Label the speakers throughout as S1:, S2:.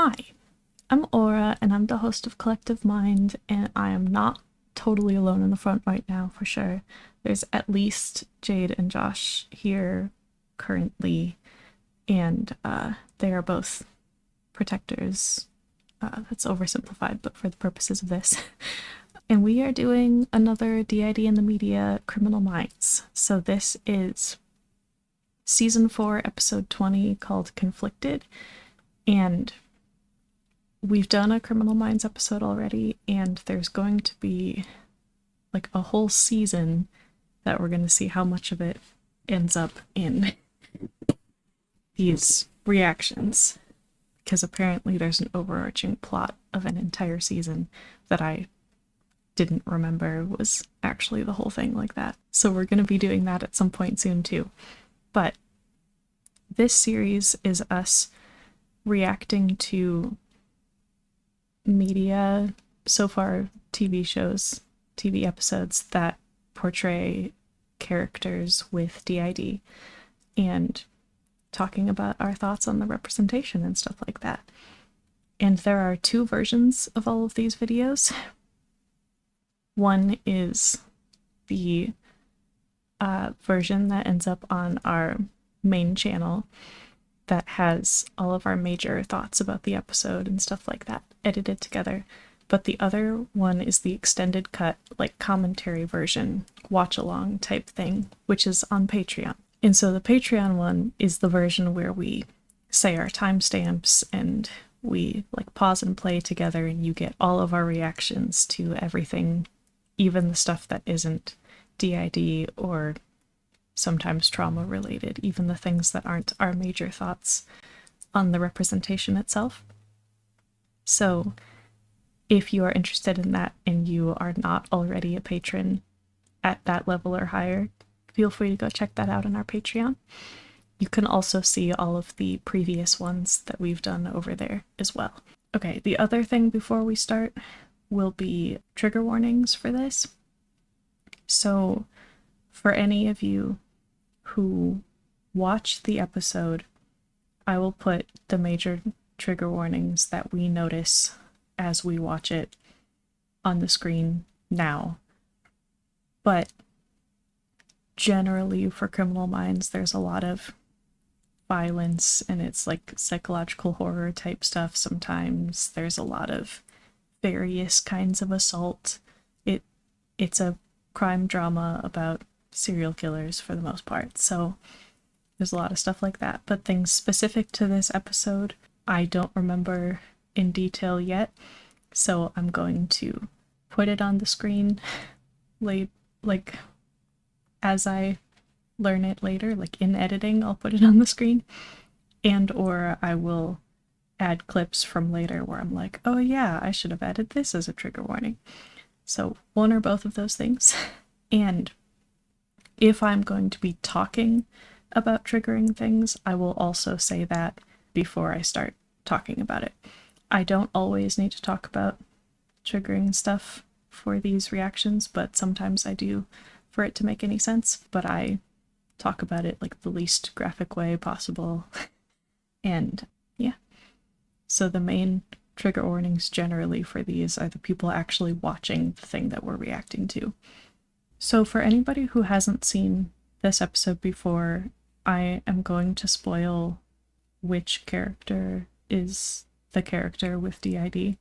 S1: Hi, I'm Aura, and I'm the host of Collective Mind, and I am not totally alone in the front right now, for sure. There's at least Jade and Josh here currently, and they are both protectors. That's oversimplified, but for the purposes of this. And we are doing another DID in the Media Criminal Minds. So this is Season 4, Episode 20, called Conflicted, and we've done a Criminal Minds episode already, and there's going to be like a whole season that we're going to see how much of it ends up in these reactions, because apparently there's an overarching plot of an entire season that I didn't remember was actually the whole thing like that. So we're going to be doing that at some point soon too. But this series is us reacting to media, so far TV shows, TV episodes that portray characters with DID, and talking about our thoughts on the representation and stuff like that. And there are two versions of all of these videos. One is the version that ends up on our main channel that has all of our major thoughts about the episode and stuff like that edited together. But the other one is the extended cut, like commentary version, watch along type thing, which is on Patreon. And so the Patreon one is the version where we say our timestamps and we like pause and play together, and you get all of our reactions to everything, even the stuff that isn't DID or sometimes trauma related, even the things that aren't our major thoughts on the representation itself. So if you are interested in that and you are not already a patron at that level or higher, feel free to go check that out on our Patreon. You can also see all of the previous ones that we've done over there as well. Okay, the other thing before we start will be trigger warnings for this. So for any of you who watch the episode, I will put the major trigger warnings that we notice as we watch it on the screen now. But generally for Criminal Minds, there's a lot of violence, and it's like psychological horror type stuff. Sometimes there's a lot of various kinds of assault. It's a crime drama about serial killers for the most part, so there's a lot of stuff like that. But things specific to this episode I don't remember in detail yet, so I'm going to put it on the screen like as I learn it later, like in editing I'll put it on the screen, and or I will add clips from later where I'm like, oh yeah, I should have added this as a trigger warning. So one or both of those things. And if I'm going to be talking about triggering things, I will also say that before I start talking about it. I don't always need to talk about triggering stuff for these reactions, but sometimes I do for it to make any sense. But I talk about it like the least graphic way possible. And yeah. So the main trigger warnings generally for these are the people actually watching the thing that we're reacting to. So for anybody who hasn't seen this episode before, I am going to spoil which character is the character with DID.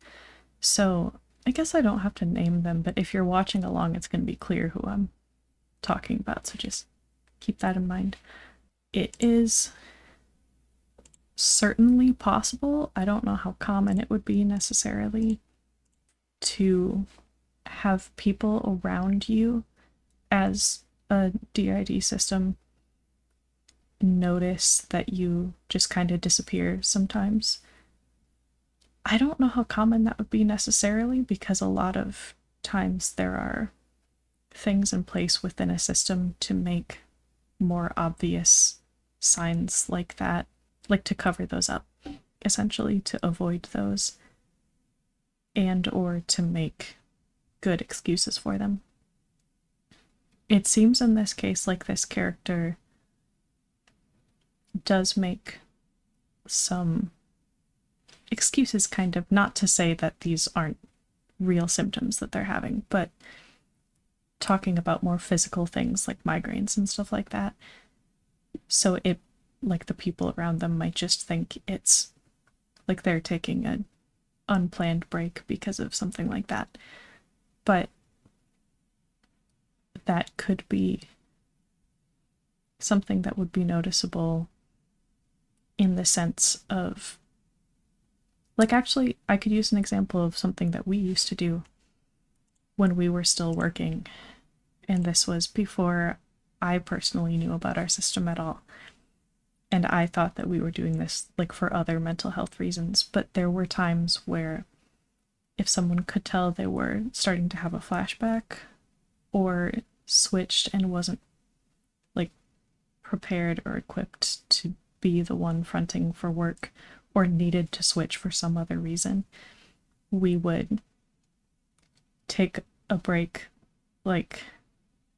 S1: So I guess I don't have to name them, but if you're watching along, it's going to be clear who I'm talking about, so just keep that in mind. It is certainly possible, I don't know how common it would be necessarily, to have people around you as a DID system notice that you just kind of disappear sometimes. I don't know how common that would be necessarily, because a lot of times there are things in place within a system to make more obvious signs like that, like to cover those up, essentially to avoid those, and or to make good excuses for them. It seems in this case like this character does make some excuses, kind of, not to say that these aren't real symptoms that they're having, but talking about more physical things like migraines and stuff like that. So it, like, the people around them might just think it's like they're taking an unplanned break because of something like that. But that could be something that would be noticeable in the sense of, like, actually, I could use an example of something that we used to do when we were still working. And this was before I personally knew about our system at all. And I thought that we were doing this like for other mental health reasons, but there were times where if someone could tell they were starting to have a flashback or switched and wasn't like prepared or equipped to be the one fronting for work or needed to switch for some other reason, we would take a break, like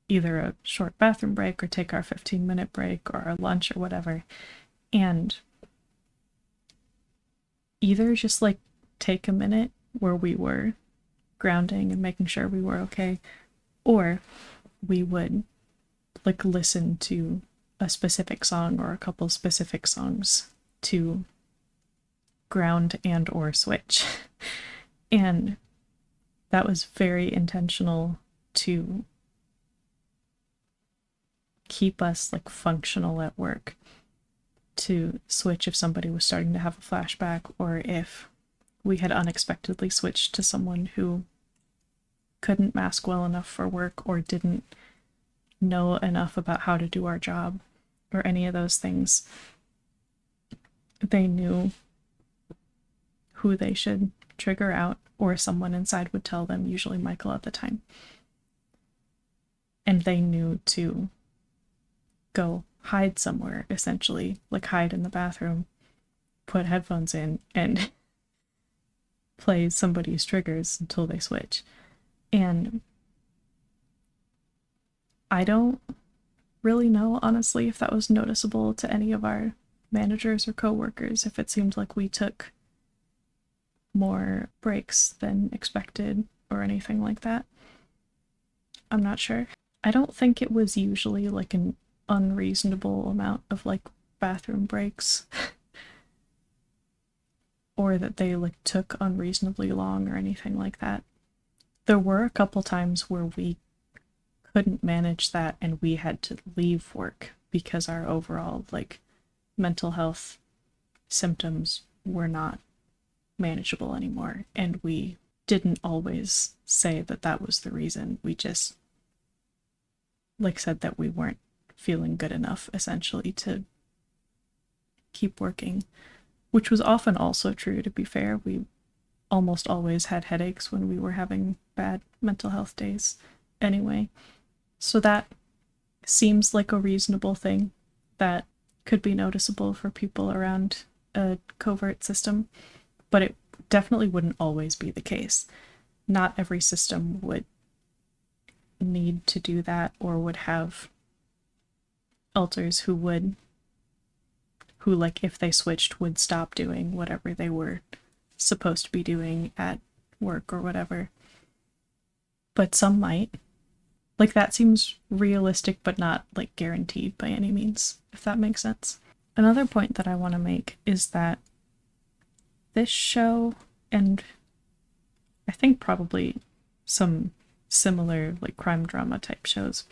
S1: either a short bathroom break or take our 15-minute break or our lunch or whatever, and either just like take a minute where we were grounding and making sure we were okay, or we would like listen to a specific song or a couple specific songs to ground and or switch. And that was very intentional to keep us like functional at work, to switch if somebody was starting to have a flashback or if we had unexpectedly switched to someone who couldn't mask well enough for work or didn't know enough about how to do our job or any of those things. They knew who they should trigger out, or someone inside would tell them, usually Michael at the time. And they knew to go hide somewhere, essentially, like hide in the bathroom, put headphones in, and play somebody's triggers until they switch. And I don't really know, honestly, if that was noticeable to any of our managers or coworkers, if it seemed like we took more breaks than expected or anything like that. I'm not sure. I don't think it was usually like an unreasonable amount of like bathroom breaks or that they like took unreasonably long or anything like that. There were a couple times where we couldn't manage that and we had to leave work because our overall like mental health symptoms were not manageable anymore, and we didn't always say that that was the reason. We just like said that we weren't feeling good enough essentially to keep working, which was often also true, to be fair. We almost always had headaches when we were having bad mental health days anyway. So that seems like a reasonable thing that could be noticeable for people around a covert system, but it definitely wouldn't always be the case. Not every system would need to do that or would have alters who like if they switched would stop doing whatever they were supposed to be doing at work or whatever. But some might. Like, that seems realistic but not like guaranteed by any means, if that makes sense. Another point that I want to make is that this show, and I think probably some similar like crime drama type shows,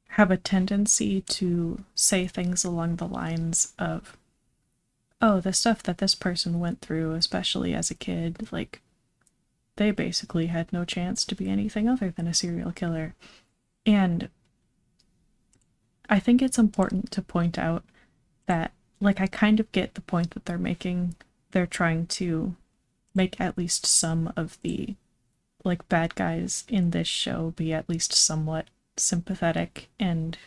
S1: have a tendency to say things along the lines of, oh, the stuff that this person went through, especially as a kid, like, they basically had no chance to be anything other than a serial killer. And I think it's important to point out that, like, I kind of get the point that they're making. They're trying to make at least some of the, like, bad guys in this show be at least somewhat sympathetic and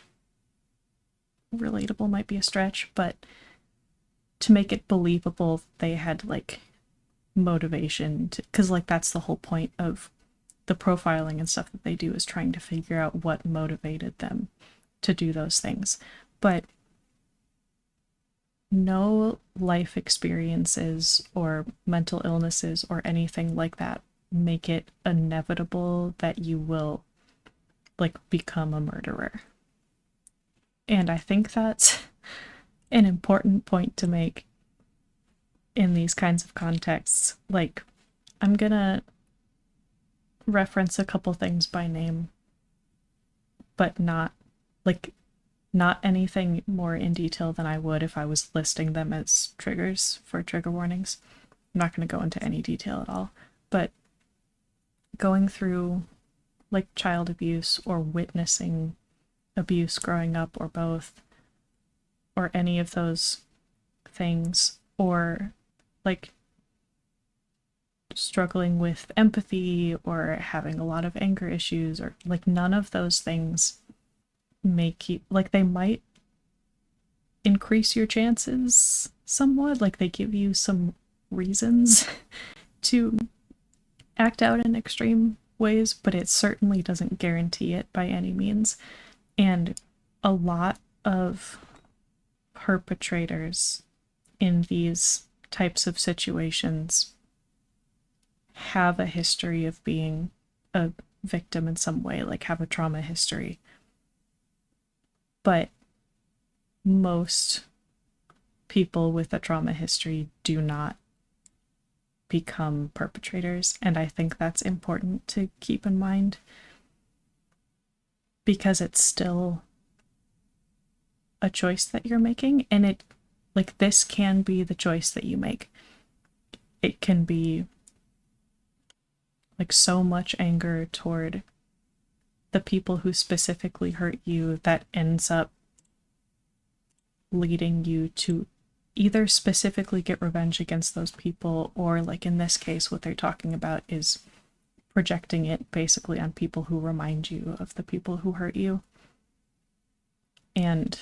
S1: relatable might be a stretch, but to make it believable, they had, like, motivation to, because like that's the whole point of the profiling and stuff that they do, is trying to figure out what motivated them to do those things. But no life experiences or mental illnesses or anything like that make it inevitable that you will like become a murderer. And I think that's an important point to make in these kinds of contexts. Like, I'm gonna reference a couple things by name, but not anything more in detail than I would if I was listing them as triggers for trigger warnings. I'm not going to go into any detail at all, but going through like child abuse or witnessing abuse growing up or both, or any of those things, or like struggling with empathy or having a lot of anger issues, or like none of those things make you like, they might increase your chances somewhat, like they give you some reasons to act out in extreme ways, but it certainly doesn't guarantee it by any means. And a lot of perpetrators in these types of situations have a history of being a victim in some way, like have a trauma history. But most people with a trauma history do not become perpetrators, and I think that's important to keep in mind, because it's still a choice that you're making, and it, like, this can be the choice that you make. It can be like so much anger toward the people who specifically hurt you that ends up leading you to either specifically get revenge against those people, or like in this case what they're talking about is projecting it basically on people who remind you of the people who hurt you, and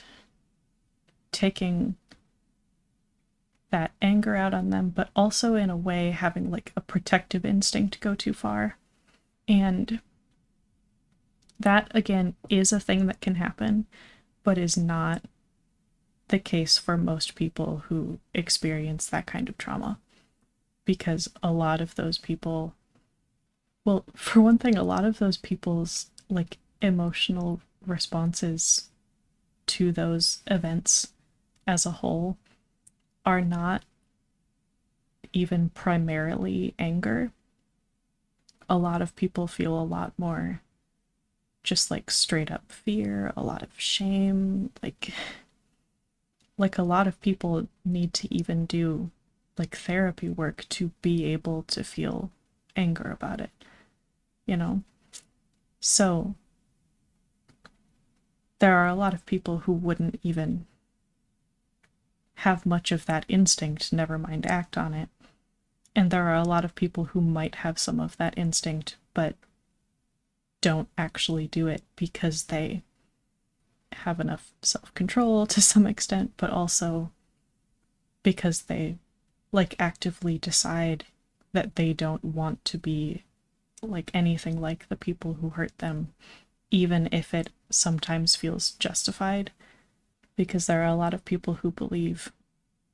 S1: taking that anger out on them, but also in a way having like a protective instinct go too far. And that again is a thing that can happen, but is not the case for most people who experience that kind of trauma, because a lot of those people, well, for one thing, a lot of those people's like emotional responses to those events as a whole are not even primarily anger. A lot of people feel a lot more just like straight up fear, a lot of shame, like a lot of people need to even do like therapy work to be able to feel anger about it, you know? So there are a lot of people who wouldn't even have much of that instinct, never mind act on it. And there are a lot of people who might have some of that instinct, but don't actually do it because they have enough self-control to some extent, but also because they like actively decide that they don't want to be like anything like the people who hurt them, even if it sometimes feels justified, because there are a lot of people who believe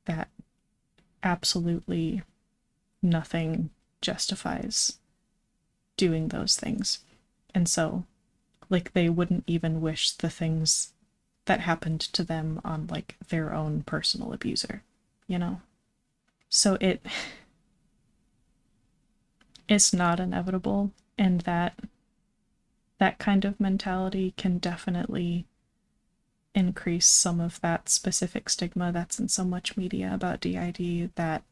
S1: that absolutely nothing justifies doing those things. And so, like, they wouldn't even wish the things that happened to them on, like, their own personal abuser, you know? So it's not inevitable, and that kind of mentality can definitely increase some of that specific stigma that's in so much media about DID, that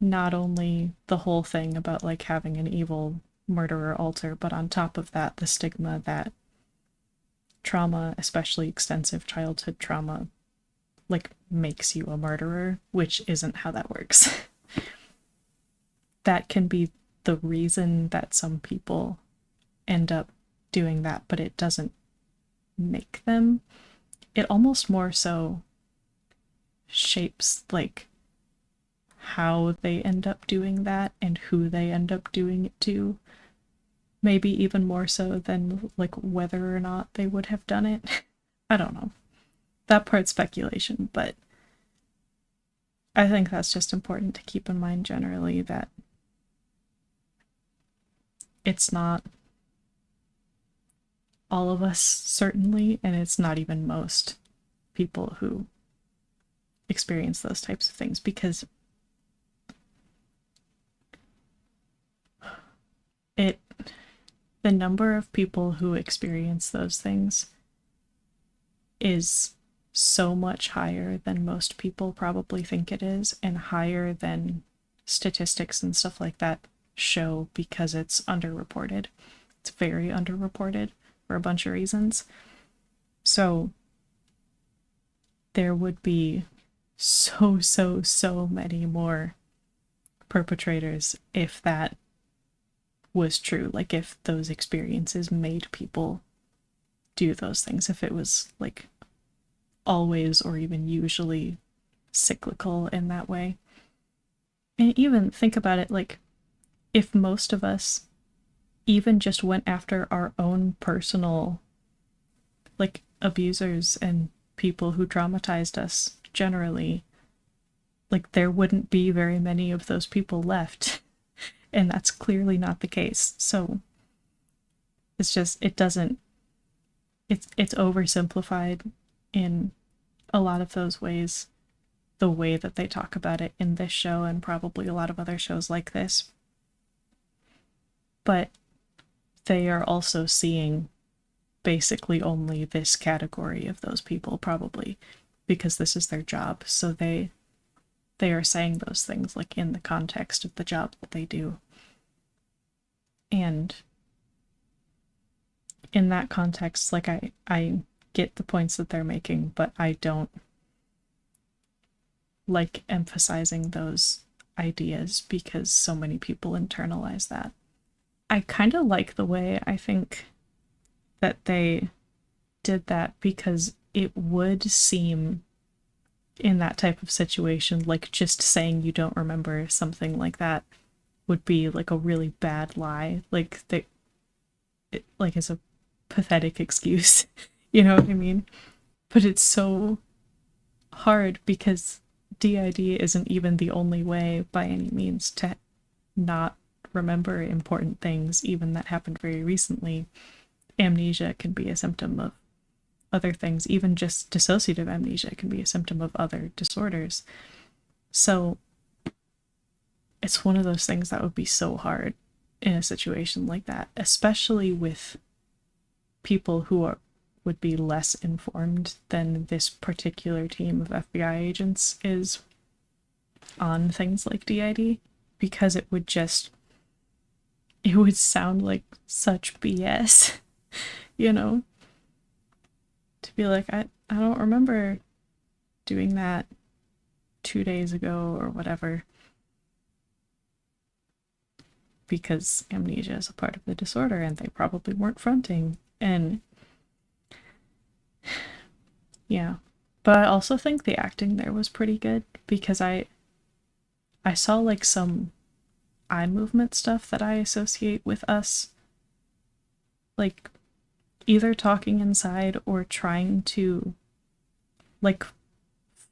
S1: not only the whole thing about like having an evil murderer alter, but on top of that, the stigma that trauma, especially extensive childhood trauma, like makes you a murderer, which isn't how that works. That can be the reason that some people end up doing that, but it doesn't make them. It almost more so shapes like how they end up doing that and who they end up doing it to, maybe even more so than like whether or not they would have done it. I don't know, that part's speculation, but I think that's just important to keep in mind generally, that it's not all of us, certainly, and it's not even most people who experience those types of things, because it the number of people who experience those things is so much higher than most people probably think it is, and higher than statistics and stuff like that show, because it's underreported. It's very underreported for a bunch of reasons. So there would be so many more perpetrators if that was true. Like, if those experiences made people do those things, if it was like always or even usually cyclical in that way. And even think about it, like, if most of us even just went after our own personal, like, abusers and people who traumatized us generally, like, there wouldn't be very many of those people left. And that's clearly not the case. So it's just, it doesn't, it's oversimplified in a lot of those ways, the way that they talk about it in this show and probably a lot of other shows like this. But they are also seeing basically only this category of those people, probably because this is their job. So they are saying those things like in the context of the job that they do. And in that context, like, I get the points that they're making, but I don't like emphasizing those ideas because so many people internalize that. I kind of like the way, I think, that they did that, because it would seem in that type of situation like just saying you don't remember something like that would be like a really bad lie. Like, like, it's a pathetic excuse. You know what I mean? But it's so hard because DID isn't even the only way by any means to not remember important things, even that happened very recently. Amnesia can be a symptom of other things. Even just dissociative amnesia can be a symptom of other disorders. So it's one of those things that would be so hard in a situation like that, especially with people who would be less informed than this particular team of FBI agents is on things like DID, because it would sound like such BS, you know? To be like, I don't remember doing that 2 days ago or whatever, because amnesia is a part of the disorder and they probably weren't fronting. And yeah, but I also think the acting there was pretty good, because I saw like some eye movement stuff that I associate with us, like either talking inside or trying to like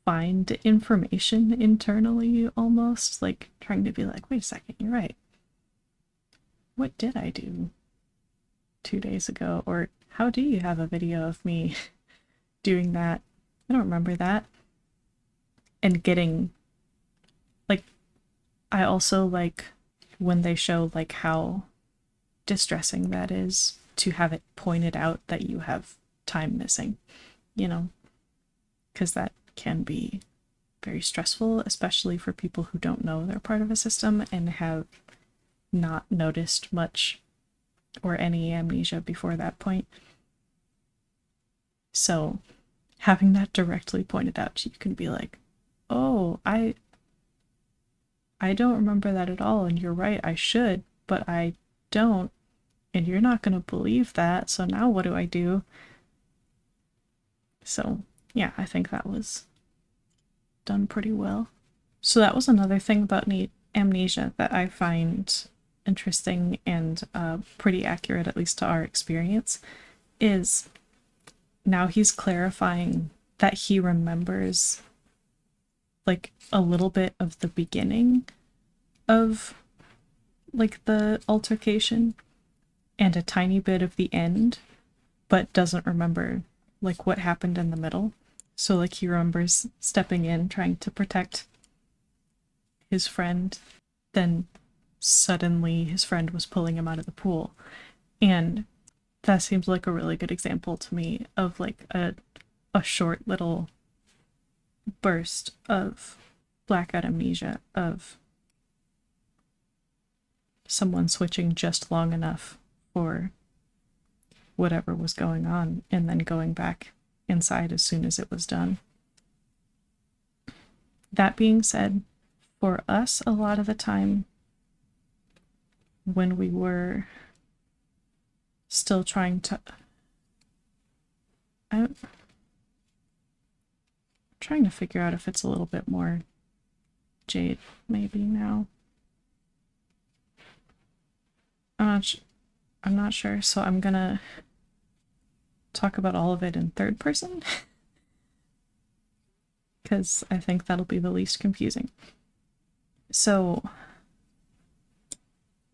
S1: find information internally, almost like trying to be like, wait a second, you're right, what did I do 2 days ago? Or how do you have a video of me doing that? I don't remember that. And getting, like, I also like when they show like how distressing that is to have it pointed out that you have time missing, you know, because that can be very stressful, especially for people who don't know they're part of a system and have not noticed much or any amnesia before that point. So having that directly pointed out, you can be like, oh, I don't remember that at all, and you're right, I should, but I don't, and you're not going to believe that, so now what do I do? So yeah, I think that was done pretty well. So that was another thing about amnesia that I find interesting and pretty accurate, at least to our experience, is now he's clarifying that he remembers like a little bit of the beginning of like the altercation and a tiny bit of the end, but doesn't remember like what happened in the middle. So like he remembers stepping in trying to protect his friend, then suddenly his friend was pulling him out of the pool. And that seems like a really good example to me of like a short little burst of blackout amnesia, of someone switching just long enough for whatever was going on and then going back inside as soon as it was done. That being said, for us, a lot of the time when we were still trying to... I'm trying to figure out if it's a little bit more Jade maybe now. I'm not sure, so I'm gonna talk about all of it in third person because I think that'll be the least confusing. So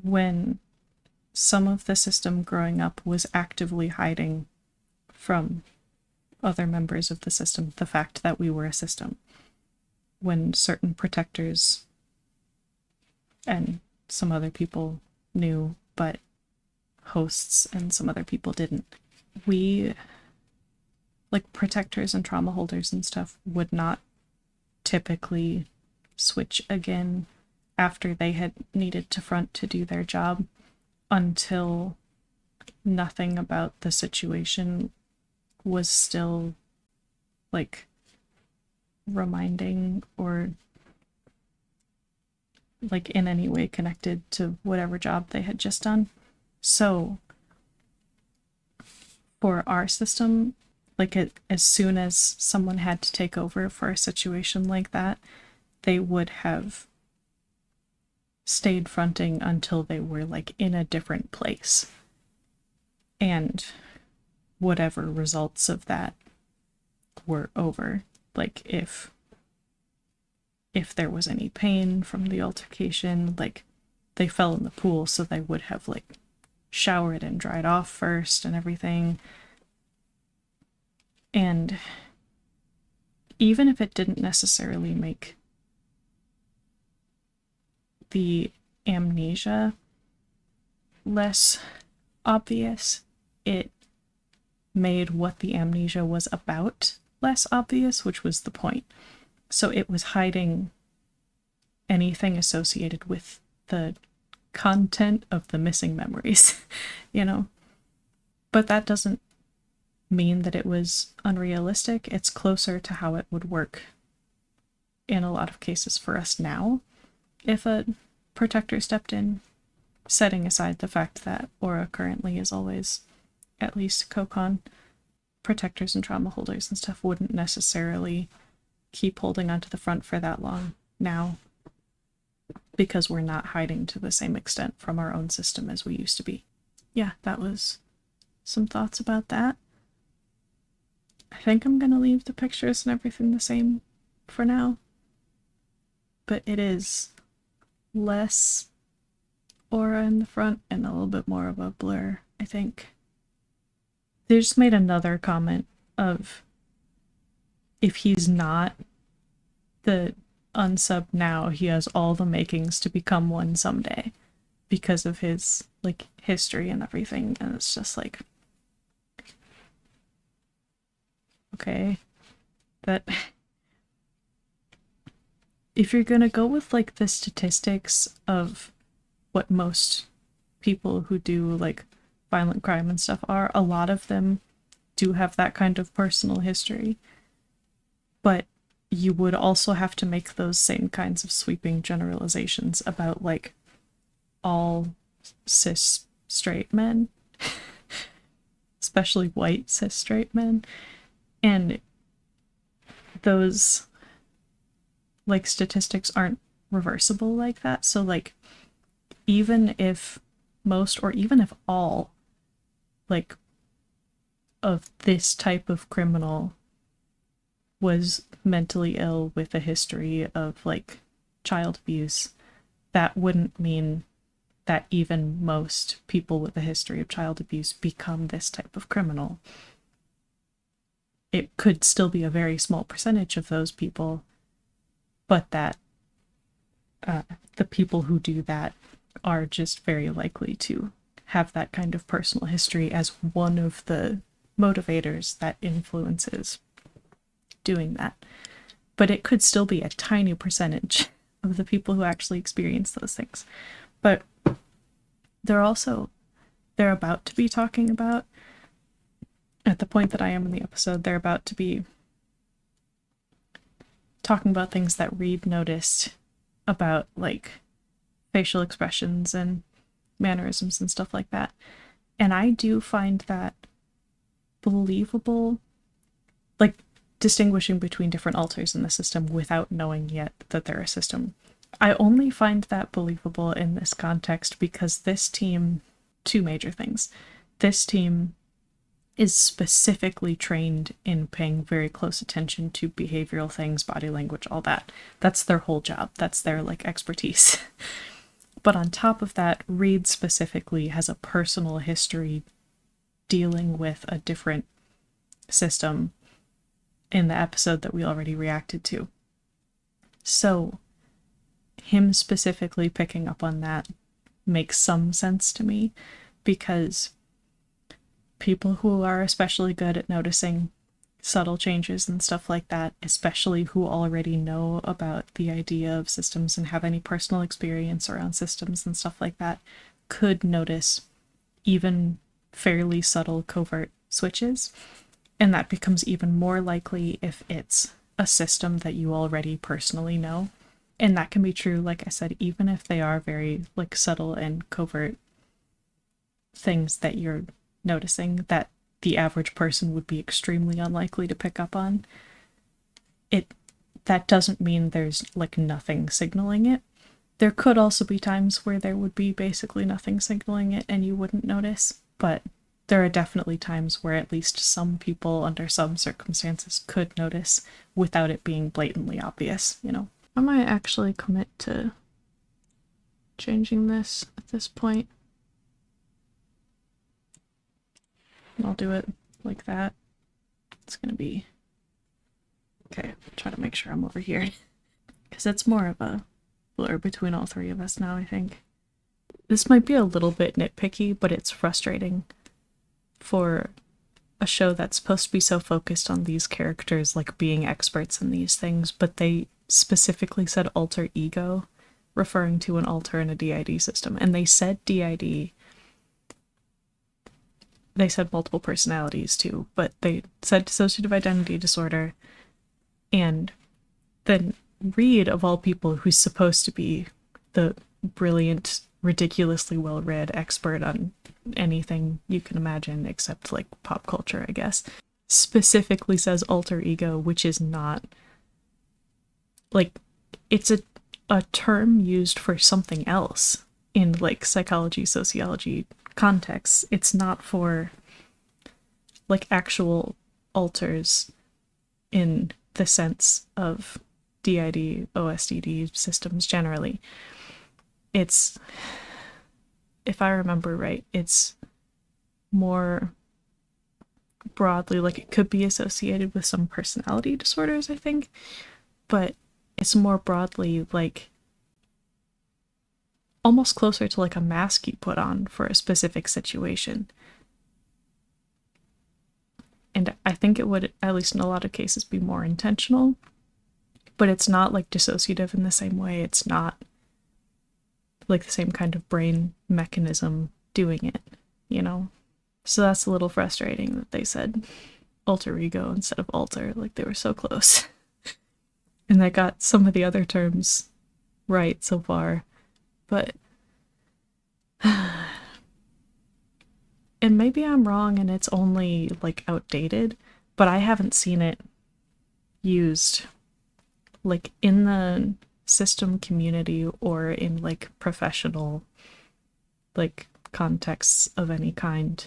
S1: when some of the system growing up was actively hiding from other members of the system the fact that we were a system, when certain protectors and some other people knew, but hosts and some other people didn't, we, like protectors and trauma holders and stuff, would not typically switch again after they had needed to front to do their job until nothing about the situation was still like reminding or like in any way connected to whatever job they had just done. So for our system, like as soon as someone had to take over for a situation like that, they would have stayed fronting until they were like in a different place. And whatever results of that were over. Like if there was any pain from the altercation, like they fell in the pool, so they would have like showered and dried off first and everything. And even if it didn't necessarily make the amnesia less obvious, it made what the amnesia was about less obvious, which was the point. So it was hiding anything associated with the content of the missing memories, you know? But that doesn't mean that it was unrealistic. It's closer to how it would work in a lot of cases for us now if a protector stepped in, setting aside the fact that Aura currently is always at least co-con. Protectors and trauma holders and stuff wouldn't necessarily keep holding onto the front for that long now because we're not hiding to the same extent from our own system as we used to be. Yeah, that was some thoughts about that. I think I'm gonna leave the pictures and everything the same for now, but it is less Aura in the front and a little bit more of a blur, I think. They just made another comment of if he's not the unsub now, he has all the makings to become one someday because of his like history and everything. And it's just like, okay, that if you're gonna go with like the statistics of what most people who do like violent crime and stuff are, a lot of them do have that kind of personal history. But you would also have to make those same kinds of sweeping generalizations about like all cis straight men, especially white cis straight men. And those like statistics aren't reversible like that. So like even if most or even if all like of this type of criminal was mentally ill with a history of like child abuse, that wouldn't mean that even most people with a history of child abuse become this type of criminal. It could still be a very small percentage of those people, but that the people who do that are just very likely to have that kind of personal history as one of the motivators that influences doing that. But it could still be a tiny percentage of the people who actually experience those things. But they're about to be talking about, at the point that I am in the episode, they're about to be talking about things that Reed noticed about like facial expressions and mannerisms and stuff like that. And I do find that believable, like distinguishing between different alters in the system without knowing yet that they're a system. I only find that believable in this context because this team, two major things. This team is specifically trained in paying very close attention to behavioral things, body language, all that. That's their whole job. That's their like expertise. But on top of that, Reed specifically has a personal history dealing with a different system in the episode that we already reacted to. So him specifically picking up on that makes some sense to me, because people who are especially good at noticing subtle changes and stuff like that, especially who already know about the idea of systems and have any personal experience around systems and stuff like that, could notice even fairly subtle covert switches. And that becomes even more likely if it's a system that you already personally know. And that can be true, like I said, even if they are very like subtle and covert things that you're noticing that the average person would be extremely unlikely to pick up on. That doesn't mean there's like nothing signaling it. There could also be times where there would be basically nothing signaling it and you wouldn't notice, but there are definitely times where at least some people under some circumstances could notice without it being blatantly obvious, you know. I might actually commit to changing this at this point. I'll do it like that. It's gonna be... Okay, try to make sure I'm over here. Because it's more of a blur between all three of us now, I think. This might be a little bit nitpicky, but it's frustrating for a show that's supposed to be so focused on these characters like being experts in these things, but they specifically said alter ego, referring to an alter in a DID system. And they said DID. They said multiple personalities too, but they said dissociative identity disorder. And then Reed, of all people, who's supposed to be the brilliant, ridiculously well-read expert on anything you can imagine except like pop culture, I guess, specifically says alter ego, which is not like, it's a term used for something else in like psychology, sociology contexts. It's not for like actual alters in the sense of DID, OSDD systems generally. It's, if I remember right, it's more broadly, like it could be associated with some personality disorders, I think, but it's more broadly like almost closer to like a mask you put on for a specific situation. And I think it would, at least in a lot of cases, be more intentional, but it's not like dissociative in the same way. It's not like the same kind of brain mechanism doing it, you know? So that's a little frustrating that they said alter ego instead of alter, like they were so close. And they got some of the other terms right so far, but and maybe I'm wrong and it's only like outdated, but I haven't seen it used like in the system community or in like professional like contexts of any kind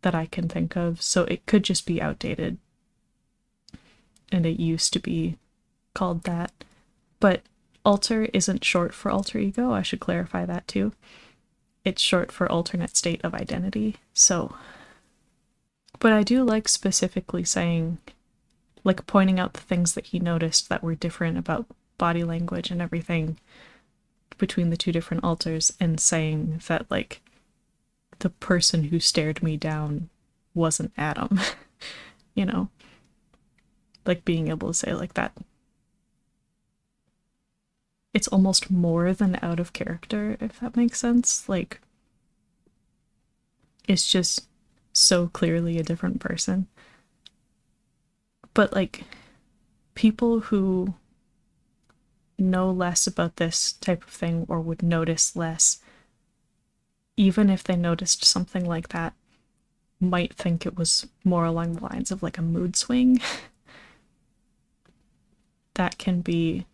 S1: that I can think of, so it could just be outdated. and it used to be called that. But alter isn't short for alter ego. I should clarify that too. It's short for alternate state of identity. So, but I do like specifically saying, like pointing out the things that he noticed that were different about body language and everything between the two different alters, and saying that like the person who stared me down wasn't Adam. You know, like being able to say like that. It's almost more than out of character, if that makes sense. Like, it's just so clearly a different person. But like, people who know less about this type of thing or would notice less, even if they noticed something like that, might think it was more along the lines of like a mood swing. That can be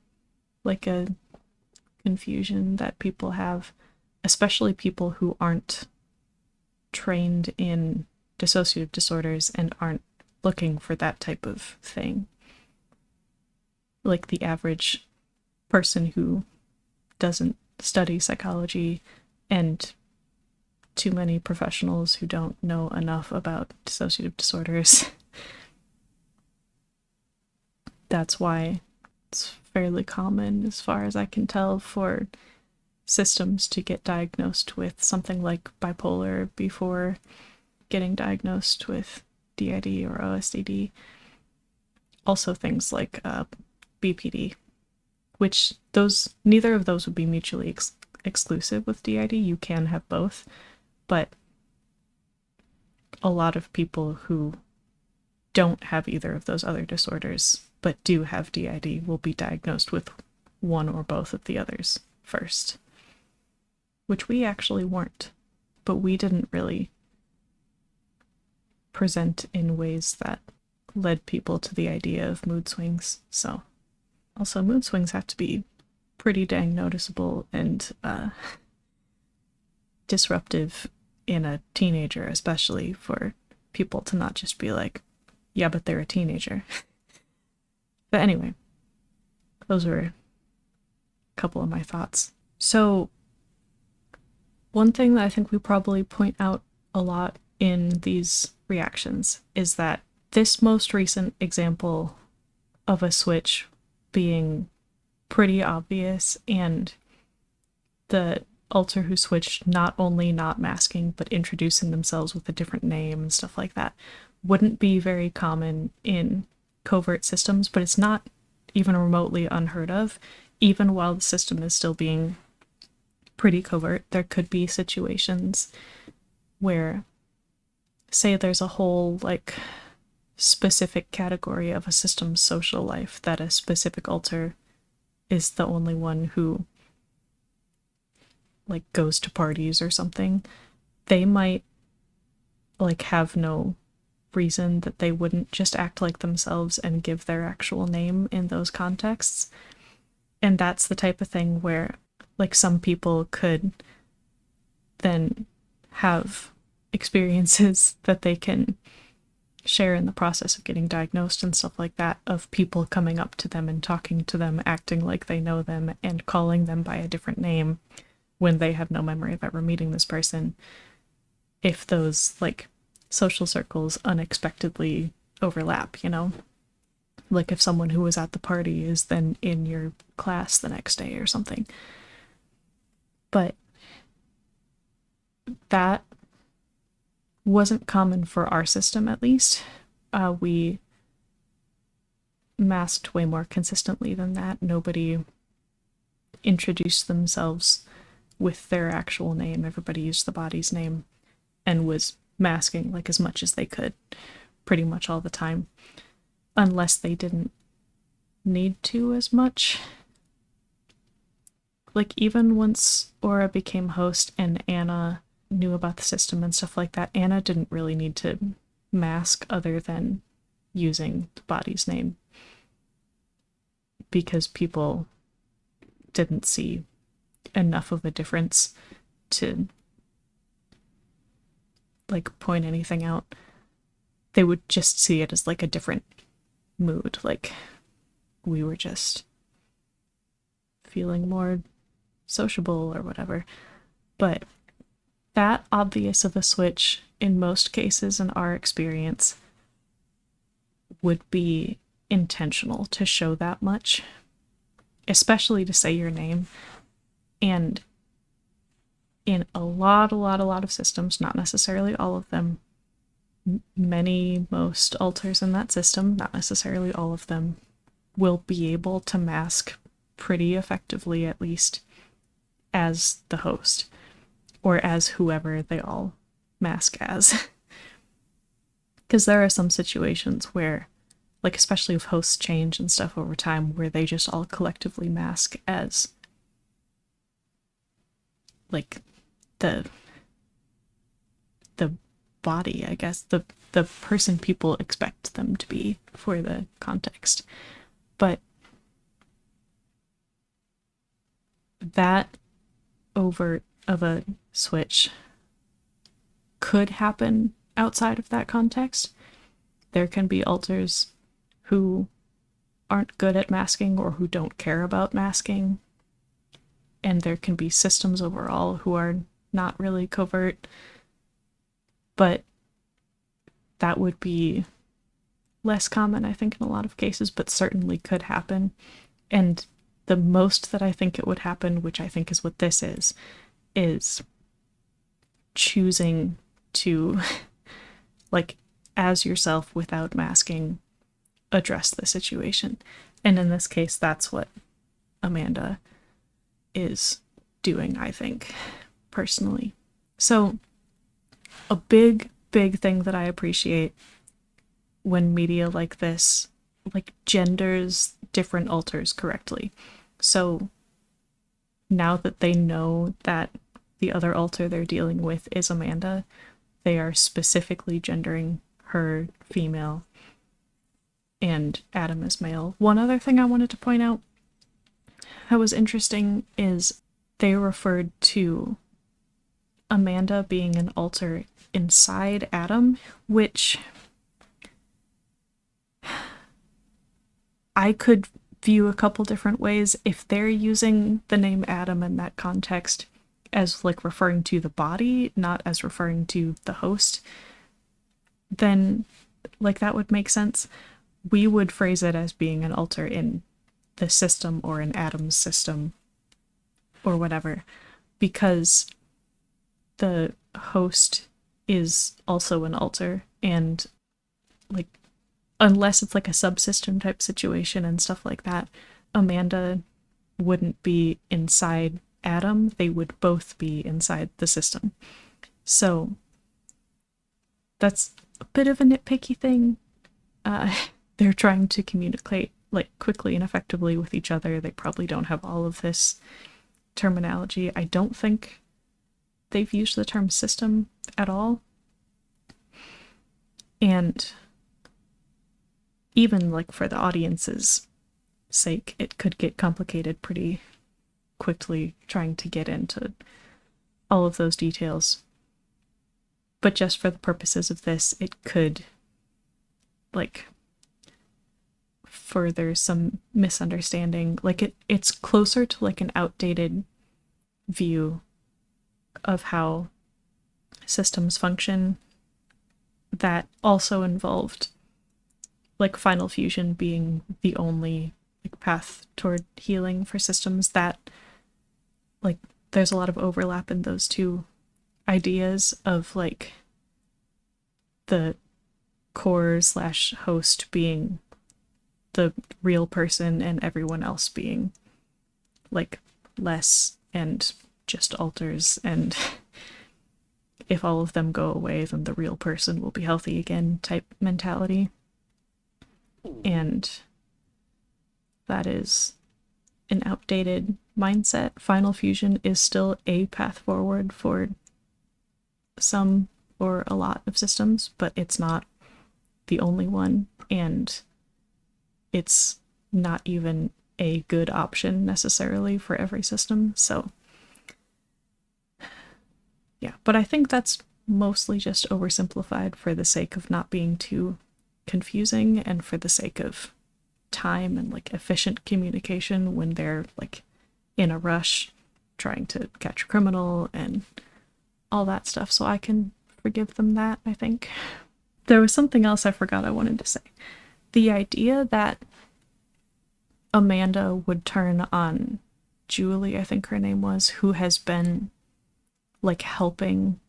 S1: like a confusion that people have, especially people who aren't trained in dissociative disorders and aren't looking for that type of thing. Like the average person who doesn't study psychology, and too many professionals who don't know enough about dissociative disorders. That's why it's fairly common, as far as I can tell, for systems to get diagnosed with something like bipolar before getting diagnosed with DID or OSDD. Also things like BPD, which neither of those would be mutually exclusive with DID. You can have both, but a lot of people who don't have either of those other disorders but do have DID will be diagnosed with one or both of the others first, which we actually weren't, but we didn't really present in ways that led people to the idea of mood swings. So also mood swings have to be pretty dang noticeable and disruptive in a teenager, especially for people to not just be like, yeah, but they're a teenager. But anyway, those were a couple of my thoughts. So one thing that I think we probably point out a lot in these reactions is that this most recent example of a switch being pretty obvious, and the alter who switched not only not masking but introducing themselves with a different name and stuff like that, wouldn't be very common in covert systems, but it's not even remotely unheard of. Even while the system is still being pretty covert, there could be situations where, say there's a whole like specific category of a system's social life that a specific alter is the only one who like goes to parties or something. They might like have no reason that they wouldn't just act like themselves and give their actual name in those contexts. And that's the type of thing where like some people could then have experiences that they can share in the process of getting diagnosed and stuff like that, of people coming up to them and talking to them, acting like they know them and calling them by a different name when they have no memory of ever meeting this person. If those like social circles unexpectedly overlap, you know? Like if someone who was at the party is then in your class the next day or something. But that wasn't common for our system, at least. We masked way more consistently than that. Nobody introduced themselves with their actual name. Everybody used the body's name and was masking like as much as they could pretty much all the time, unless they didn't need to as much. Like even once Aura became host and Anna knew about the system and stuff like that, Anna didn't really need to mask other than using the body's name, because people didn't see enough of a difference to like point anything out. They would just see it as like a different mood. Like, we were just feeling more sociable or whatever. But that obvious of a switch, in most cases in our experience, would be intentional to show that much, especially to say your name. And in a lot of systems, not necessarily all of them, most alters in that system, not necessarily all of them, will be able to mask pretty effectively, at least, as the host, or as whoever they all mask as. Because there are some situations where, like, especially if hosts change and stuff over time, where they just all collectively mask as, like, the body, I guess, the person people expect them to be for the context. But that overt of a switch could happen outside of that context. There can be alters who aren't good at masking or who don't care about masking. And there can be systems overall who are not really covert. But that would be less common, I think, in a lot of cases, but certainly could happen. And the most that I think it would happen, which I think is what this is choosing to, like, as yourself without masking, address the situation. And in this case, that's what Amanda is doing, I think, personally. So a big thing that I appreciate when media like this, like, genders different alters correctly. So now that they know that the other alter they're dealing with is Amanda, they are specifically gendering her female and Adam is male. One other thing I wanted to point out that was interesting is they referred to Amanda being an alter inside Adam, which I could view a couple different ways. If they're using the name Adam in that context as, like, referring to the body, not as referring to the host, then, like, that would make sense. We would phrase it as being an alter in the system or in Adam's system or whatever, because the host is also an alter, and, like, unless it's like a subsystem type situation and stuff like that, Amanda wouldn't be inside Adam. They would both be inside the system. So that's a bit of a nitpicky thing. They're trying to communicate, like, quickly and effectively with each other. They probably don't have all of this terminology. I don't think they've used the term system at all. And even, like, for the audience's sake, it could get complicated pretty quickly trying to get into all of those details. But just for the purposes of this, it could, like, further some misunderstanding. Like, it's closer to, like, an outdated view of how systems function that also involved, like, final fusion being the only, like, path toward healing for systems. That, like, there's a lot of overlap in those two ideas of, like, the core / host being the real person and everyone else being, like, less and just alters, and if all of them go away, then the real person will be healthy again type mentality. And that is an outdated mindset. Final fusion is still a path forward for some or a lot of systems, but it's not the only one, and it's not even a good option necessarily for every system. So yeah, but I think that's mostly just oversimplified for the sake of not being too confusing and for the sake of time and like efficient communication when they're like in a rush trying to catch a criminal and all that stuff. So I can forgive them that, I think. There was something else I forgot I wanted to say. The idea that Amanda would turn on Julie, I think her name was, who has been like helping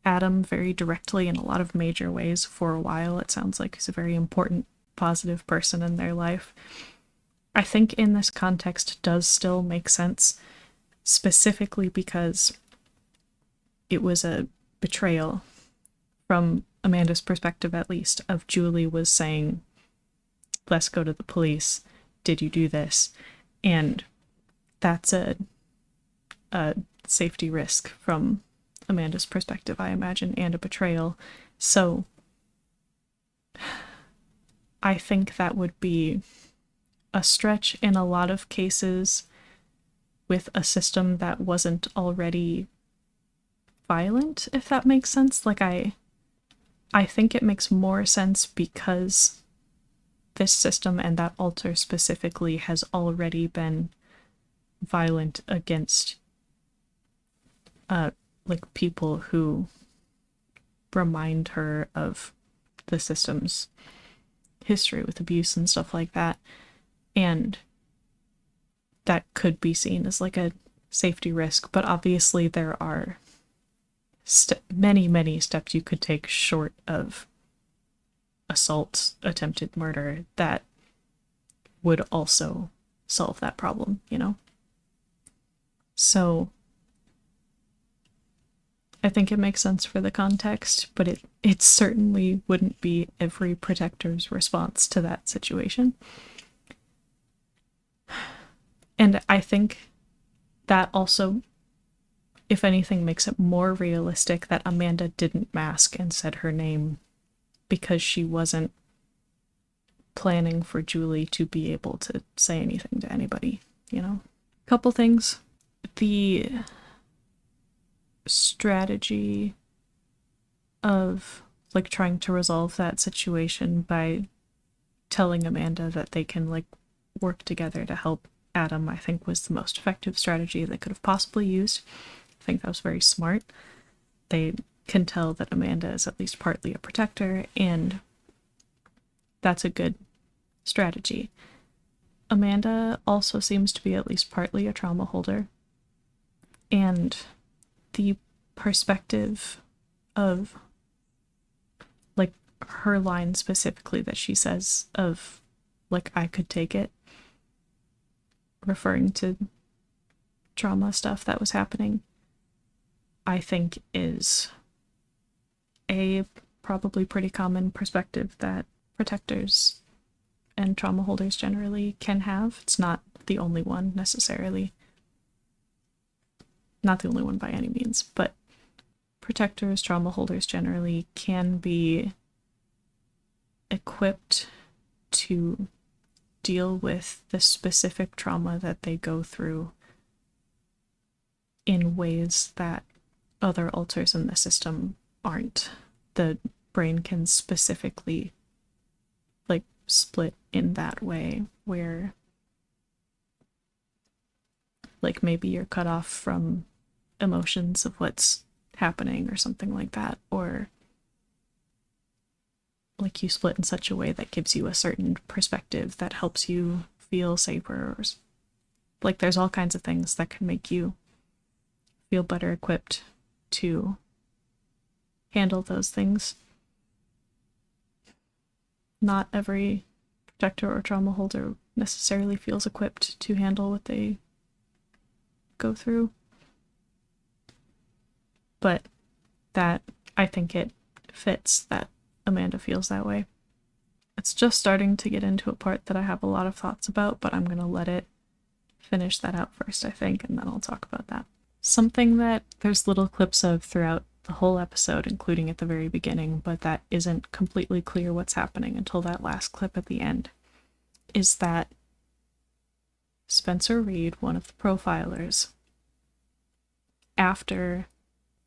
S1: Adam very directly in a lot of major ways for a while. It sounds like he's a very important, positive person in their life. I think in this context does still make sense, specifically because it was a betrayal, from Amanda's perspective at least, of Julie was saying, let's go to the police. Did you do this? And that's a safety risk from Amanda's perspective, I imagine, and a betrayal. So I think that would be a stretch in a lot of cases with a system that wasn't already violent, if that makes sense. Like I think it makes more sense because this system and that altar specifically has already been violent against like people who remind her of the system's history with abuse and stuff like that. And that could be seen as like a safety risk, but obviously there are many steps you could take short of assault, attempted murder, that would also solve that problem, you know? So I think it makes sense for the context, but it certainly wouldn't be every protector's response to that situation. And I think that also, if anything, makes it more realistic that Amanda didn't mask and said her name because she wasn't planning for Julie to be able to say anything to anybody, you know? Couple things. The strategy of like trying to resolve that situation by telling Amanda that they can like work together to help Adam, I think was the most effective strategy they could have possibly used. I think that was very smart. They can tell that Amanda is at least partly a protector, and that's a good strategy. Amanda also seems to be at least partly a trauma holder, and the perspective of like her line specifically that she says of like, I could take it, referring to trauma stuff that was happening, I think is a probably pretty common perspective that protectors and trauma holders generally can have. It's not the only one necessarily. Not the only one by any means, but protectors, trauma holders generally can be equipped to deal with the specific trauma that they go through in ways that other alters in the system aren't. The brain can specifically like split in that way where like maybe you're cut off from emotions of what's happening or something like that, or like you split in such a way that gives you a certain perspective that helps you feel safer, or like there's all kinds of things that can make you feel better equipped to handle those things. Not every protector or trauma holder necessarily feels equipped to handle what they go through, but that I think it fits that Amanda feels that way. It's just starting to get into a part that I have a lot of thoughts about, but I'm gonna let it finish that out first, I think, and then I'll talk about that. Something that there's little clips of throughout the whole episode, including at the very beginning, but that isn't completely clear what's happening until that last clip at the end, is that Spencer Reed, one of the profilers, after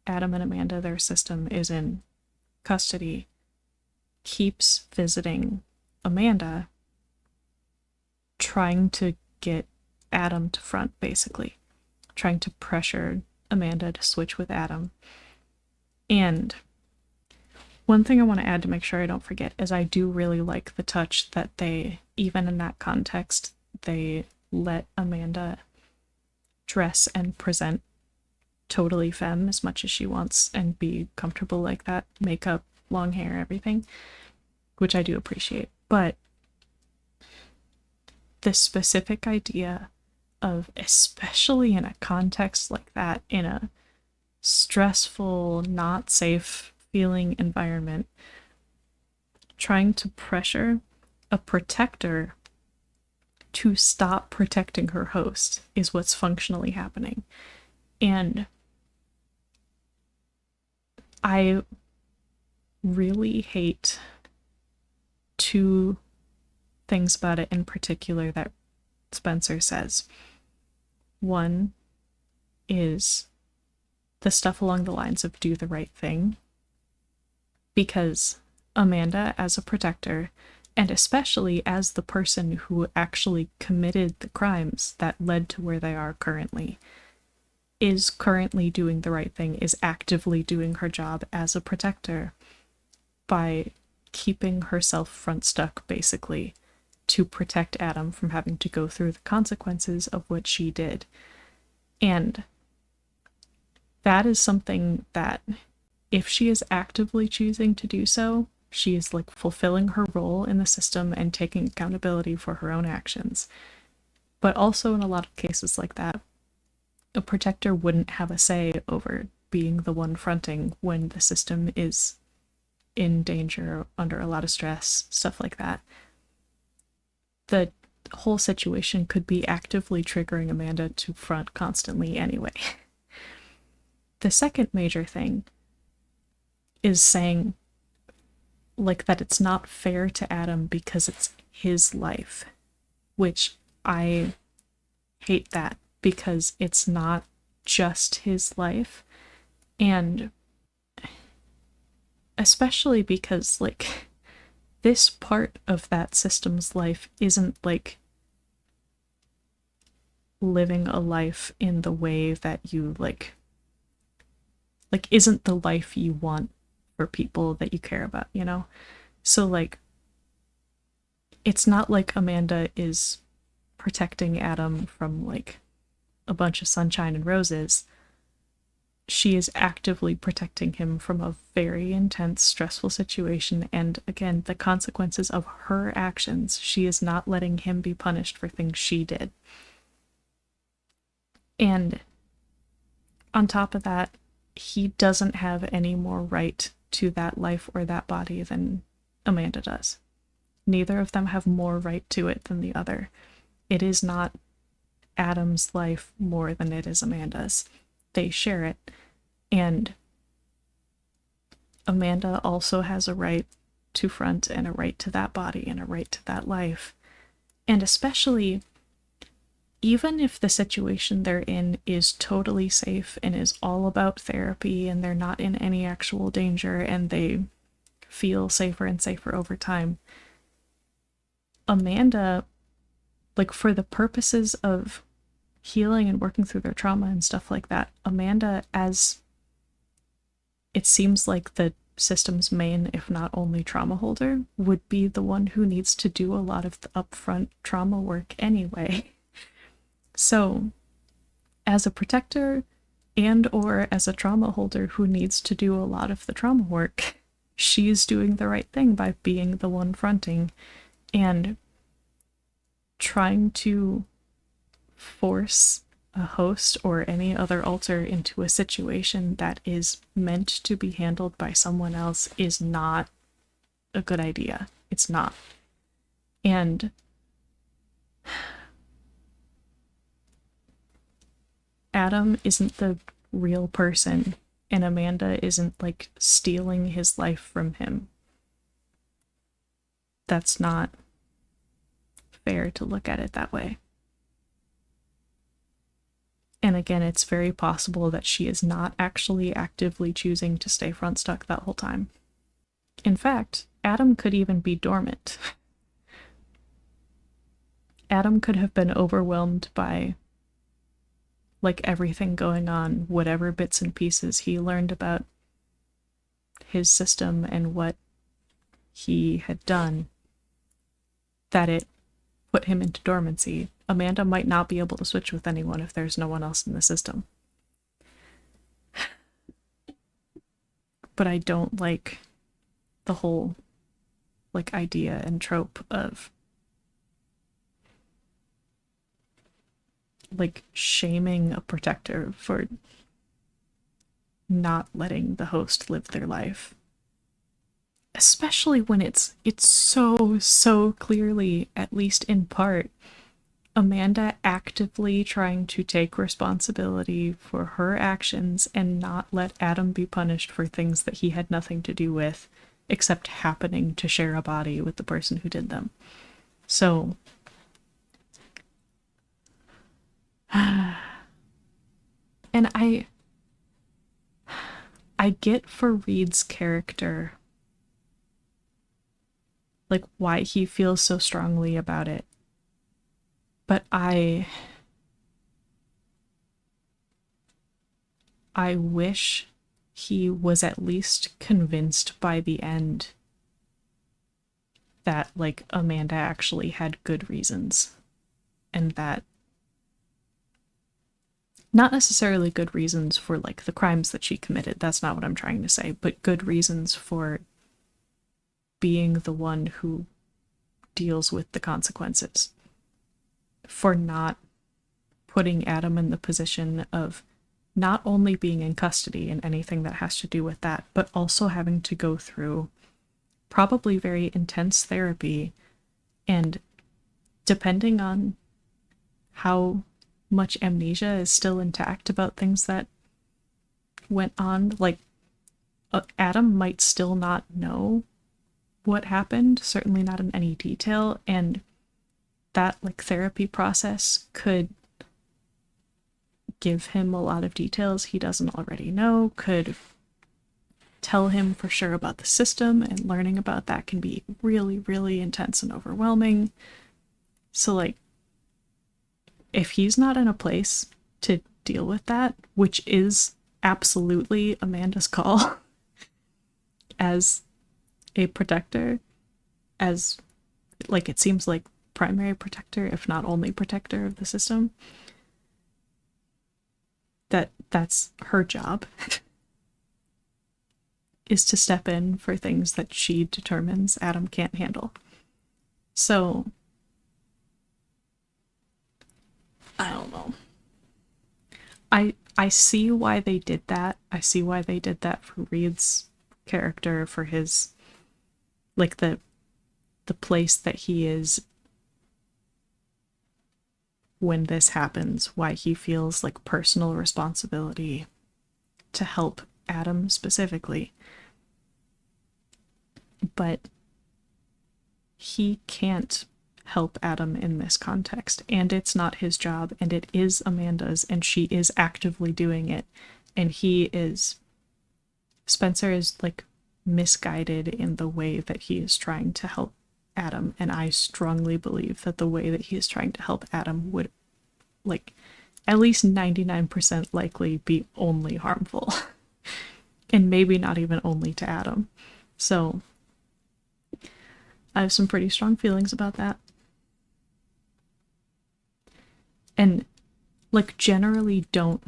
S1: Adam and Amanda, their system, is in custody, keeps visiting Amanda, trying to get Adam to front, basically. Trying to pressure Amanda to switch with Adam. And one thing I want to add to make sure I don't forget is I do really like the touch that they, even in that context, they let Amanda dress and present totally femme as much as she wants and be comfortable like that. Makeup, long hair, everything, which I do appreciate. But the specific idea of, especially in a context like that, in a stressful, not safe feeling environment, trying to pressure a protector to stop protecting her host is what's functionally happening. And I really hate two things about it in particular that Spencer says. One is the stuff along the lines of do the right thing, because Amanda, as a protector, and especially as the person who actually committed the crimes that led to where they are currently, is currently doing the right thing, is actively doing her job as a protector by keeping herself front stuck, basically, to protect Adam from having to go through the consequences of what she did. And that is something that, if she is actively choosing to do so, she is like fulfilling her role in the system and taking accountability for her own actions. But also in a lot of cases like that, a protector wouldn't have a say over being the one fronting when the system is in danger, under a lot of stress, stuff like that. The whole situation could be actively triggering Amanda to front constantly anyway. The second major thing is saying, like, that it's not fair to Adam because it's his life, which I hate that, because it's not just his life. And especially because, like, this part of that system's life isn't, like, living a life in the way that you, like, isn't the life you want for people that you care about, you know? So, like, it's not like Amanda is protecting Adam from, like, a bunch of sunshine and roses. She is actively protecting him from a very intense, stressful situation, and again, the consequences of her actions. She is not letting him be punished for things she did. And on top of that, he doesn't have any more right to that life or that body than Amanda does. Neither of them have more right to it than the other. It is not Adam's life more than it is Amanda's. They share it. And Amanda also has a right to front, and a right to that body, and a right to that life. And especially, even if the situation they're in is totally safe and is all about therapy and they're not in any actual danger and they feel safer and safer over time, Amanda, like, for the purposes of healing and working through their trauma and stuff like that, Amanda, as it seems like the system's main, if not only, trauma holder, would be the one who needs to do a lot of the upfront trauma work anyway. So, as a protector and or as a trauma holder who needs to do a lot of the trauma work, she's doing the right thing by being the one fronting and trying to force a host or any other alter into a situation that is meant to be handled by someone else is not a good idea. It's not. And Adam isn't the real person, and Amanda isn't, like, stealing his life from him. That's not fair to look at it that way. And again, it's very possible that she is not actually actively choosing to stay front stuck that whole time. In fact, Adam could even be dormant. Adam could have been overwhelmed by like everything going on, whatever bits and pieces he learned about his system and what he had done, that it put him into dormancy. Amanda might not be able to switch with anyone if there's no one else in the system. But I don't like the whole like idea and trope of like shaming a protector for not letting the host live their life. Especially when it's so clearly, at least in part, Amanda actively trying to take responsibility for her actions and not let Adam be punished for things that he had nothing to do with, except happening to share a body with the person who did them. So, and I get for Reed's character, like, why he feels so strongly about it. But I wish he was at least convinced by the end that, like, Amanda actually had good reasons. And that, not necessarily good reasons for, like, the crimes that she committed, that's not what I'm trying to say, but good reasons for being the one who deals with the consequences. For not putting Adam in the position of not only being in custody and anything that has to do with that, but also having to go through probably very intense therapy, and depending on how much amnesia is still intact about things that went on, like, Adam might still not know what happened, certainly not in any detail, and that, like, therapy process could give him a lot of details he doesn't already know, could tell him for sure about the system, and learning about that can be really, really intense and overwhelming. So, like, if he's not in a place to deal with that, which is absolutely Amanda's call as a protector, as, like, it seems like primary protector, if not only protector of the system, that's her job is to step in for things that she determines Adam can't handle. So I don't know. I see why they did that. I see why they did that for Reed's character, for his, like, the place that he is when this happens, why he feels like personal responsibility to help Adam specifically. But he can't help Adam in this context, and it's not his job, and it is Amanda's, and she is actively doing it, and Spencer is, like, misguided in the way that he is trying to help Adam, and I strongly believe that the way that he is trying to help Adam would, like, at least 99% likely be only harmful. And maybe not even only to Adam. So I have some pretty strong feelings about that. And, like, generally don't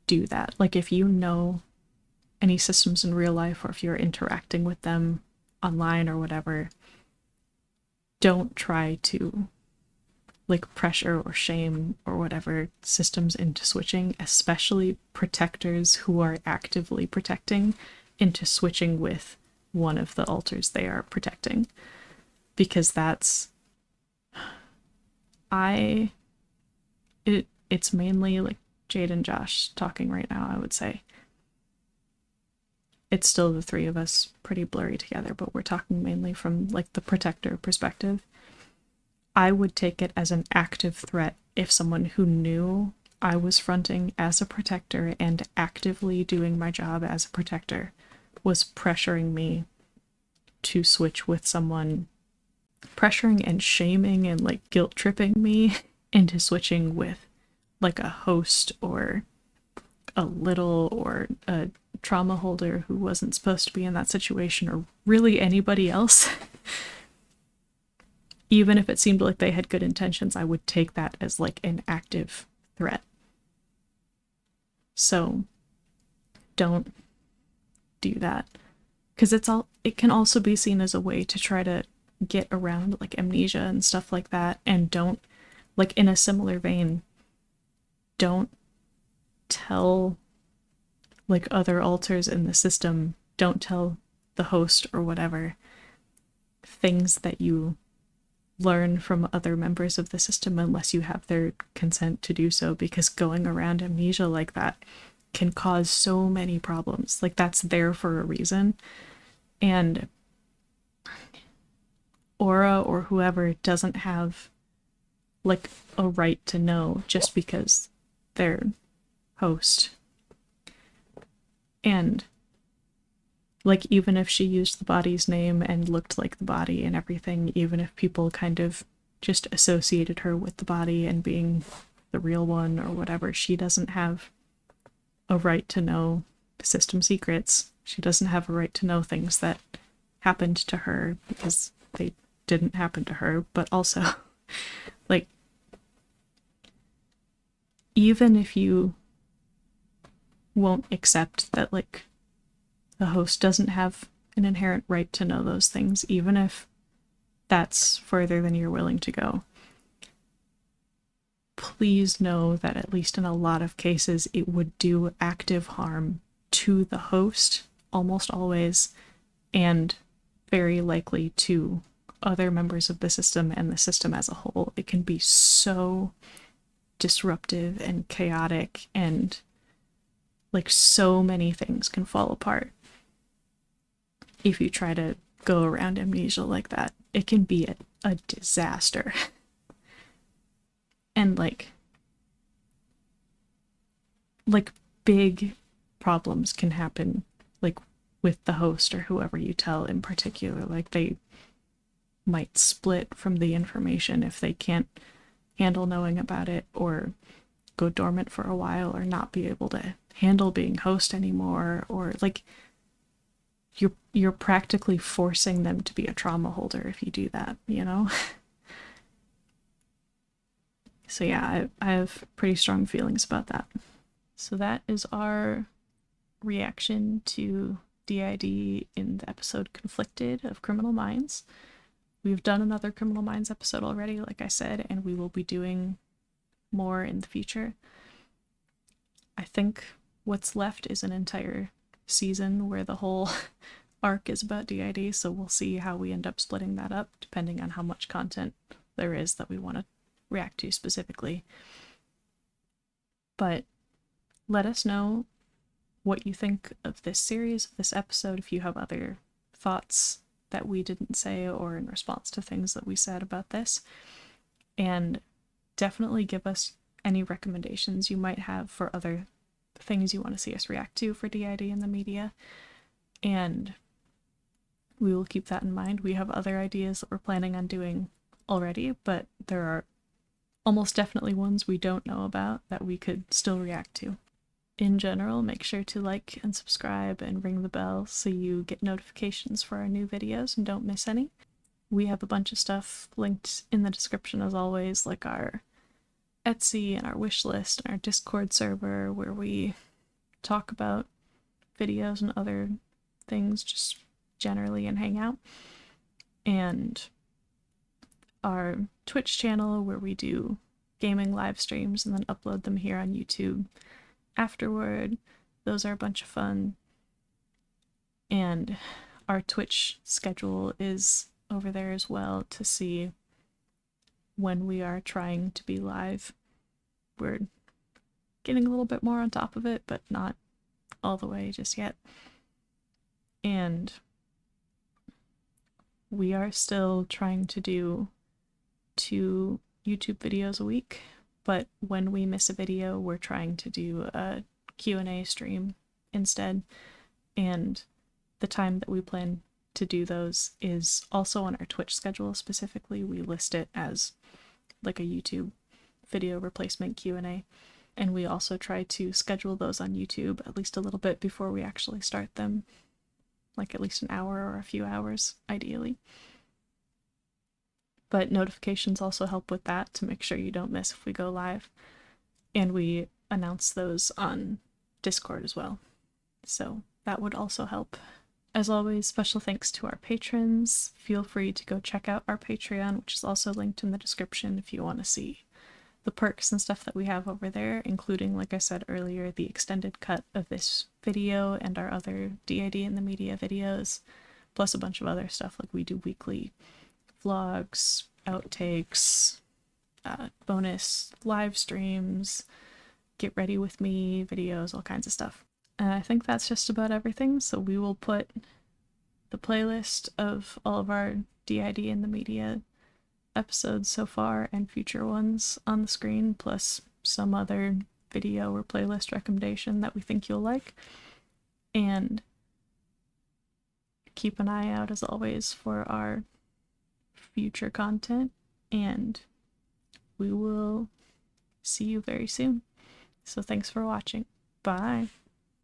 S1: do that. Like, if you know any systems in real life, or if you're interacting with them online or whatever, don't try to, like, pressure or shame or whatever systems into switching, especially protectors who are actively protecting, into switching with one of the alters they are protecting. Because that's, it's mainly, like, Jade and Josh talking right now, I would say. It's still the three of us pretty blurry together, but we're talking mainly from, like, the protector perspective. I would take it as an active threat if someone who knew I was fronting as a protector and actively doing my job as a protector was pressuring me to switch with someone pressuring and shaming and like guilt tripping me into switching with like a host or a little or a trauma holder who wasn't supposed to be in that situation, or really anybody else. Even if it seemed like they had good intentions, I would take that as like an active threat. So don't do that, because it can also be seen as a way to try to get around like amnesia and stuff like that. And don't, like, in a similar vein, don't tell like other alters in the system, don't tell the host or whatever things that you learn from other members of the system unless you have their consent to do so, because going around amnesia like that can cause so many problems. Like, that's there for a reason. And Aura or whoever doesn't have like a right to know just because they're host. And like, even if she used the body's name and looked like the body and everything, even if people kind of just associated her with the body and being the real one or whatever, she doesn't have a right to know system secrets. She doesn't have a right to know things that happened to her because they didn't happen to her. But also, like, even if you won't accept that, like, the host doesn't have an inherent right to know those things, even if that's further than you're willing to go, please know that at least in a lot of cases, it would do active harm to the host, almost always, and very likely to other members of the system and the system as a whole. It can be so disruptive and chaotic, and like, so many things can fall apart if you try to go around amnesia like that. It can be a disaster. And like big problems can happen, like with the host or whoever you tell in particular. Like, they might split from the information if they can't handle knowing about it, or go dormant for a while, or not be able to handle being host anymore, or like, you're practically forcing them to be a trauma holder if you do that, you know? So yeah, I have pretty strong feelings about that. So that is our reaction to DID in the episode Conflicted of Criminal Minds. We've done another Criminal Minds episode already, like I said, and we will be doing more in the future. I think what's left is an entire season where the whole arc is about DID, so we'll see how we end up splitting that up, depending on how much content there is that we want to react to specifically. But let us know what you think of this series, of this episode, if you have other thoughts that we didn't say, or in response to things that we said about this. And definitely give us any recommendations you might have for other things you want to see us react to for DID in the media. And we will keep that in mind. We have other ideas that we're planning on doing already, but there are almost definitely ones we don't know about that we could still react to. In general, make sure to like and subscribe and ring the bell so you get notifications for our new videos and don't miss any. We have a bunch of stuff linked in the description as always, like our Etsy and our wish list and our Discord server, where we talk about videos and other things just generally and hang out. And our Twitch channel, where we do gaming live streams and then upload them here on YouTube afterward. Those are a bunch of fun. And our Twitch schedule is over there as well to see when we are trying to be live. We're getting a little bit more on top of it, but not all the way just yet. And we are still trying to do 2 YouTube videos a week, but when we miss a video, we're trying to do a Q&A stream instead. And the time that we plan to do those is also on our Twitch schedule specifically. We list it as like a YouTube video replacement Q&A. And we also try to schedule those on YouTube at least a little bit before we actually start them. Like at least an hour or a few hours, ideally. But notifications also help with that to make sure you don't miss if we go live. And we announce those on Discord as well. So that would also help. As always, special thanks to our patrons. Feel free to go check out our Patreon, which is also linked in the description if you want to see the perks and stuff that we have over there, including, like I said earlier, the extended cut of this video and our other DID in the media videos, plus a bunch of other stuff. Like we do weekly vlogs, outtakes, bonus live streams, get ready with me videos, all kinds of stuff. And I think that's just about everything. So we will put the playlist of all of our DID in the media episodes so far and future ones on the screen, plus some other video or playlist recommendation that we think you'll like. And keep an eye out, as always, for our future content, and we will see you very soon. So thanks for watching. Bye.